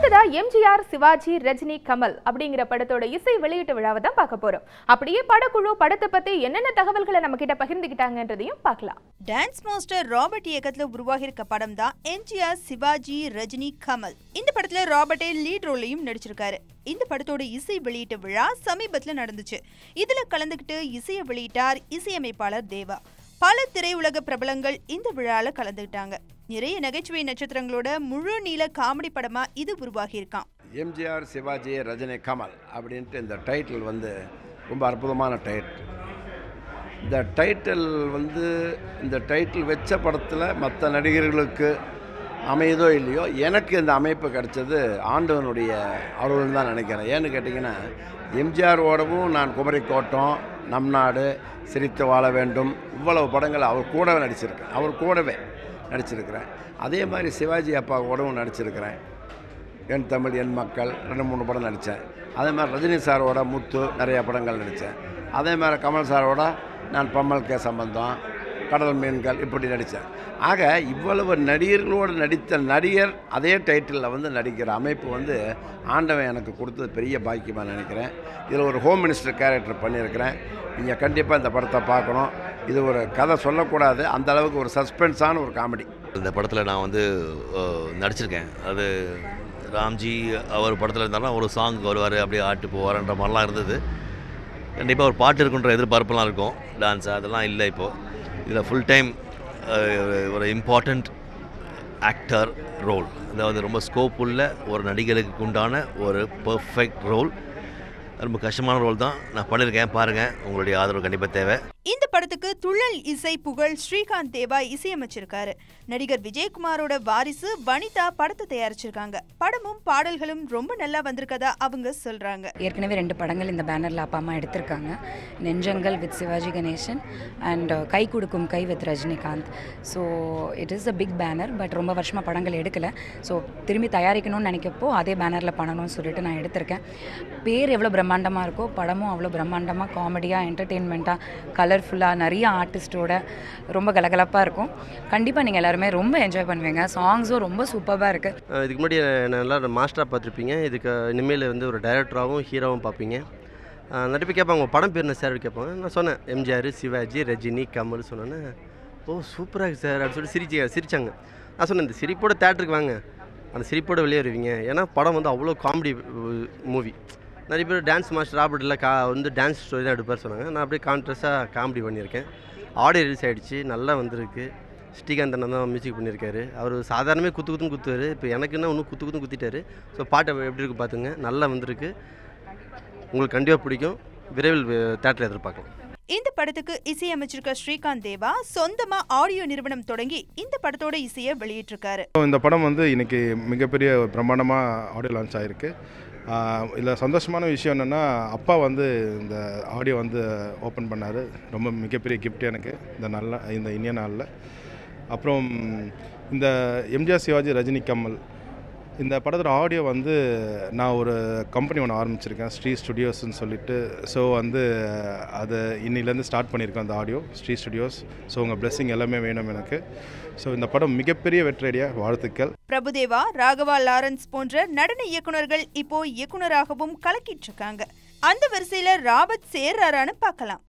அடுத்ததா எம்ஜிஆர், சிவாஜி, ரஜினி, கமல் அப்படிங்கிற படத்தோட இசை வெளியீட்டு விழாவை தான் பார்க்க போறோம். அப்படியே படக்குழு படத்தை பத்தி என்னென்ன தகவல்களை நம்ம கிட்ட பகிர்ந்துக்கிட்டாங்கன்றதையும் பார்க்கலாம். டான்ஸ் மாஸ்டர் ராபர்ட் இயக்கத்துல உருவாகி இருக்க படம் தான் எம்ஜிஆர், சிவாஜி, ரஜினி, கமல். இந்த படத்துல ராபர்ட்டே லீட் ரோலையும் நடிச்சிருக்காரு. இந்த படத்தோட இசை வெளியீட்டு விழா சமீபத்துல நடந்துச்சு. இதுல கலந்துகிட்டு இசையை வெளியிட்டார் இசையமைப்பாளர் தேவா. பல திரையுலக பிரபலங்கள் இந்த விழால கலந்துக்கிட்டாங்க. நிறைய நகைச்சுவை நட்சத்திரங்களோட முழு நீள காமெடி படமா இது உருவாகி இருக்கான். எம்ஜிஆர், சிவாஜி, ரஜினி, கமல் அப்படின்ட்டு இந்த டைட்டில் ரொம்ப அற்புதமான டைட்டில். இந்த டைட்டில் வச்ச படத்தில் மற்ற நடிகர்களுக்கு அமையதோ இல்லையோ, எனக்கு இந்த அமைப்பு கிடைச்சது ஆண்டவனுடைய அருள்னு தான் நினைக்கிறேன். ஏன்னு கேட்டிங்கன்னா, எம்ஜிஆரோடவும் நான் குமரி கோட்டம், நம் நாடு, சிரித்து வாழ வேண்டும், இவ்வளவு படங்கள் அவர் கூடவே நடிச்சிருக்கிறேன். அதே மாதிரி சிவாஜி அப்பா கூடவும் நடிச்சிருக்கிறேன். என் தமிழ், என் மக்கள் 2-3 படம் நடித்தேன். அதே மாதிரி ரஜினி சாரோட முத்து நிறைய படங்கள் நடித்தேன். அதே மாதிரி கமல் சாரோட நான் பம்மல் கே சம்பந்தம், கடல் மீன்கள் இப்படி நடித்தேன். ஆக இவ்வளவு நடிகர்களோடு நடித்த நடிகர் அதே டைட்டிலில் நடிக்கிற அமைப்பு ஆண்டவன் எனக்கு கொடுத்தது பெரிய பாக்கியமாக நினைக்கிறேன். இதில் ஒரு ஹோம் மினிஸ்டர் கேரக்டர் பண்ணியிருக்கிறேன். நீங்கள் கண்டிப்பாக இந்த படத்தை பார்க்கணும். இது ஒரு கதை சொல்லக்கூடாது, அந்த அளவுக்கு ஒரு சஸ்பென்ஸான ஒரு காமெடி. இந்த படத்தில் நான் நடிச்சிருக்கேன். அது ராம்ஜி அவர் படத்தில் இருந்தாலும் ஒரு சாங் வருவார், அப்படியே ஆட்டு போவார்ன்ற மாதிரிலாம் இருந்தது. கண்டிப்பாக ஒரு பாட்டு இருக்குன்ற எதிர்பார்ப்புலாம் இருக்கும். டான்ஸ் அதெல்லாம் இல்லை. இப்போது இதில் ஃபுல் டைம் ஒரு இம்பார்ட்டண்ட் ஆக்டர் ரோல், அதாவது ரொம்ப ஸ்கோப் உள்ள ஒரு நடிகருக்கு உண்டான ஒரு பர்ஃபெக்ட் ரோல். ரொம்ப கஷ்டமான ரோல் தான் நான் பண்ணியிருக்கேன். பாருங்கள், உங்களுடைய ஆதரவு கண்டிப்பாக தேவை. இந்த படத்துக்கு துள்ளல் இசை புகழ் ஸ்ரீகாந்த் தேவா இசையமைச்சிருக்காரு. நடிகர் விஜயகுமாரோட வாரிசு வனிதா படத்தை தயாரிச்சிருக்காங்க. படமும் பாடல்களும் ரொம்ப நல்லா வந்திருக்கதா அவங்க சொல்றாங்க. ஏற்கனவே 2 படங்கள் இந்த பேனர்ல அப்பா அம்மா எடுத்திருக்காங்க. Nenjangal with Sivaji Ganesan and Kai Kodukkum Kai with Rajinikanth. So it is a big banner. But ரொம்ப வருஷமாக படங்கள் எடுக்கலை. ஸோ திரும்பி தயாரிக்கணும்னு நினைக்கப்போ அதே பேனரில் பண்ணணும்னு சொல்லிட்டு நான் எடுத்திருக்கேன். பேர் எவ்வளோ பிரம்மாண்டமாக இருக்கோ, படமும் அவ்வளோ பிரம்மாண்டமாக காமெடியாக என்டர்டெயின்மெண்ட்டாக கலர்ஃபுல்லாக நிறைய ஆர்டிஸ்டோட ரொம்ப கலகலப்பாக இருக்கும். கண்டிப்பாக நீங்கள் எல்லாருமே ரொம்ப என்ஜாய் பண்ணுவீங்க. சாங்ஸும் ரொம்ப சூப்பராக இருக்குது. இதுக்கு முன்னாடி நல்லா மாஸ்டராக பார்த்துருப்பீங்க. இதுக்கு இனிமேல் ஒரு டைரக்டராகவும் ஹீரோவும் பார்ப்பீங்க. நிறைய பேர் கேட்பாங்க, உங்கள் படம் பேர் என்ன சார் கேட்பாங்க. நான் சொன்னேன் எம்ஜிஆர், சிவாஜி, ரஜினி, கமல் சொன்னேன்னு. ஓ சூப்பராக இருக்குது சார் அப்படின்னு சொல்லி சிரித்தாங்க. நான் சொன்னேன், இந்த சிரிப்போட தேட்டருக்கு வாங்க, அந்த சிரிப்போட வெளியே வருவீங்க. ஏன்னா படம் அவ்வளோ காமெடி மூவி. நிறைய பேர் டான்ஸ் மாஸ்டர் ராபர்ட்டில் டான்ஸ் ஸ்டோரி தான் எடுப்பார் சொன்னாங்க. நான் அப்படியே கான்ட்ரஸ்டாக காமெடி பண்ணியிருக்கேன். ஆடியோ ரிலீஸ் ஆகிடுச்சு, நல்லா வந்திருக்கு. ஸ்ரீகாந்த் அண்ணன் தான் மியூசிக் பண்ணியிருக்காரு. அவர் சாதாரணமே குத்துன்னு குத்துவார். இப்போ எனக்குன்னா இன்னும் குத்துன்னு குத்திட்டாரு. ஸோ பாட்டு எப்படி இருக்கு பார்த்துங்க, நல்லா வந்திருக்கு. உங்களுக்கு கண்டிப்பாக பிடிக்கும். விரைவில் தேட்டரில் எதிர்பார்க்கலாம். இந்த படத்துக்கு இசையமைச்சிருக்க ஸ்ரீகாந்த் தேவா சொந்தமா ஆடியோ நிறுவனம் தொடங்கி இந்த படத்தோட இசையை வெளியிட்டிருக்காரு. இந்த படம் இன்னைக்கு மிகப்பெரிய பிரம்மாண்டமாக ஆடியோ லான்ச் ஆகிருக்கு. இதில் சந்தோஷமான விஷயம் என்னென்னா, அப்பா இந்த ஆடியோ ஓப்பன் பண்ணார். ரொம்ப மிகப்பெரிய கிஃப்ட் எனக்கு இந்த இந்திய நாளில். அப்புறம் இந்த எம்ஜிஆர், சிவாஜி, ரஜினி, கமல் இந்த படத்தோட ஆடியோ நான் ஒரு கம்பெனி ஒன்று ஆரம்பிச்சிருக்கேன், ஸ்ரீ ஸ்டுடியோஸ்ன்னு சொல்லிட்டு. ஸோ அது இன்னிலேருந்து ஸ்டார்ட் பண்ணியிருக்கேன் அந்த ஆடியோ, ஸ்ரீ ஸ்டுடியோஸ். ஸோ உங்கள் பிளெஸிங் எல்லாமே வேணும் எனக்கு. ஸோ இந்த படம் மிகப்பெரிய வெற்றியடைய வாழ்த்துக்கள். பிரபுதேவா, ராகவா லாரன்ஸ் போன்ற நடன இயக்குனர்கள் இப்போ இயக்குனராகவும் கலக்கிட்டு இருக்காங்க. அந்த வரிசையில ராபர்ட் சேர்றாரான்னு பார்க்கலாம்.